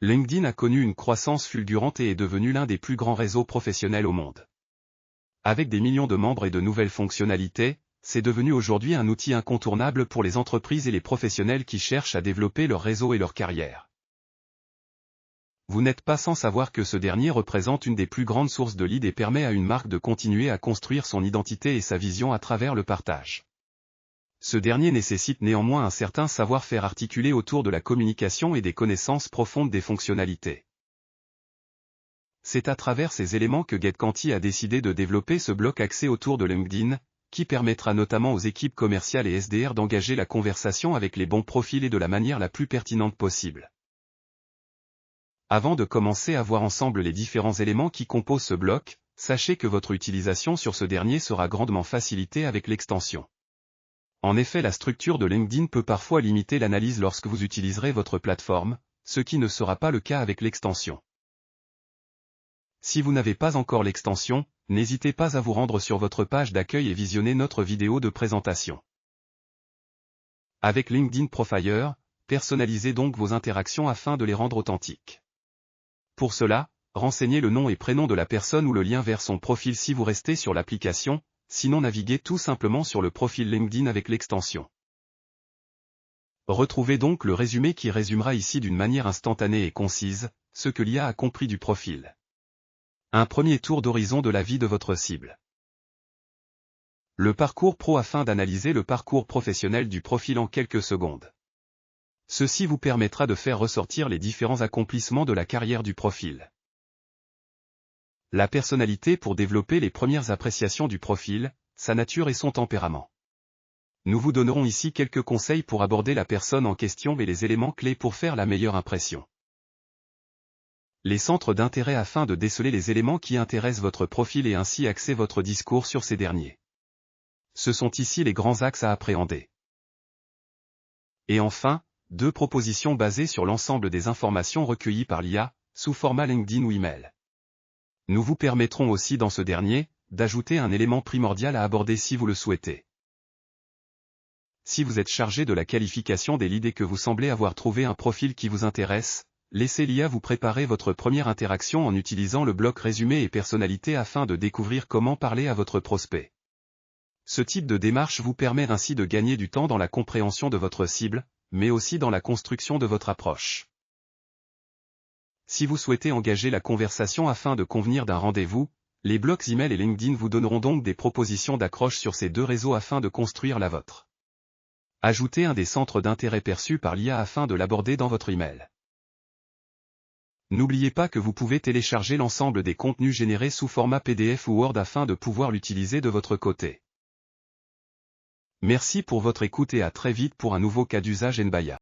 LinkedIn a connu une croissance fulgurante et est devenu l'un des plus grands réseaux professionnels au monde. Avec des millions de membres et de nouvelles fonctionnalités, c'est devenu aujourd'hui un outil incontournable pour les entreprises et les professionnels qui cherchent à développer leur réseau et leur carrière. Vous n'êtes pas sans savoir que ce dernier représente une des plus grandes sources de leads et permet à une marque de continuer à construire son identité et sa vision à travers le partage. Ce dernier nécessite néanmoins un certain savoir-faire articulé autour de la communication et des connaissances profondes des fonctionnalités. C'est à travers ces éléments que GetQuanti a décidé de développer ce bloc axé autour de LinkedIn, qui permettra notamment aux équipes commerciales et SDR d'engager la conversation avec les bons profils et de la manière la plus pertinente possible. Avant de commencer à voir ensemble les différents éléments qui composent ce bloc, sachez que votre utilisation sur ce dernier sera grandement facilitée avec l'extension. En effet, la structure de LinkedIn peut parfois limiter l'analyse lorsque vous utiliserez votre plateforme, ce qui ne sera pas le cas avec l'extension. Si vous n'avez pas encore l'extension, n'hésitez pas à vous rendre sur votre page d'accueil et visionner notre vidéo de présentation. Avec LinkedIn Profiler, personnalisez donc vos interactions afin de les rendre authentiques. Pour cela, renseignez le nom et prénom de la personne ou le lien vers son profil si vous restez sur l'application, sinon naviguez tout simplement sur le profil LinkedIn avec l'extension. Retrouvez donc le résumé qui résumera ici d'une manière instantanée et concise, ce que l'IA a compris du profil. Un premier tour d'horizon de la vie de votre cible. Le parcours pro afin d'analyser le parcours professionnel du profil en quelques secondes. Ceci vous permettra de faire ressortir les différents accomplissements de la carrière du profil. La personnalité pour développer les premières appréciations du profil, sa nature et son tempérament. Nous vous donnerons ici quelques conseils pour aborder la personne en question et les éléments clés pour faire la meilleure impression. Les centres d'intérêt afin de déceler les éléments qui intéressent votre profil et ainsi axer votre discours sur ces derniers. Ce sont ici les grands axes à appréhender. Et enfin, 2 propositions basées sur l'ensemble des informations recueillies par l'IA, sous format LinkedIn ou email. Nous vous permettrons aussi dans ce dernier, d'ajouter un élément primordial à aborder si vous le souhaitez. Si vous êtes chargé de la qualification des leads et que vous semblez avoir trouvé un profil qui vous intéresse, laissez l'IA vous préparer votre première interaction en utilisant le bloc résumé et personnalité afin de découvrir comment parler à votre prospect. Ce type de démarche vous permet ainsi de gagner du temps dans la compréhension de votre cible, mais aussi dans la construction de votre approche. Si vous souhaitez engager la conversation afin de convenir d'un rendez-vous, les blocs email et LinkedIn vous donneront donc des propositions d'accroche sur ces 2 réseaux afin de construire la vôtre. Ajoutez un des centres d'intérêt perçus par l'IA afin de l'aborder dans votre email. N'oubliez pas que vous pouvez télécharger l'ensemble des contenus générés sous format PDF ou Word afin de pouvoir l'utiliser de votre côté. Merci pour votre écoute et à très vite pour un nouveau cas d'usage NBAIA.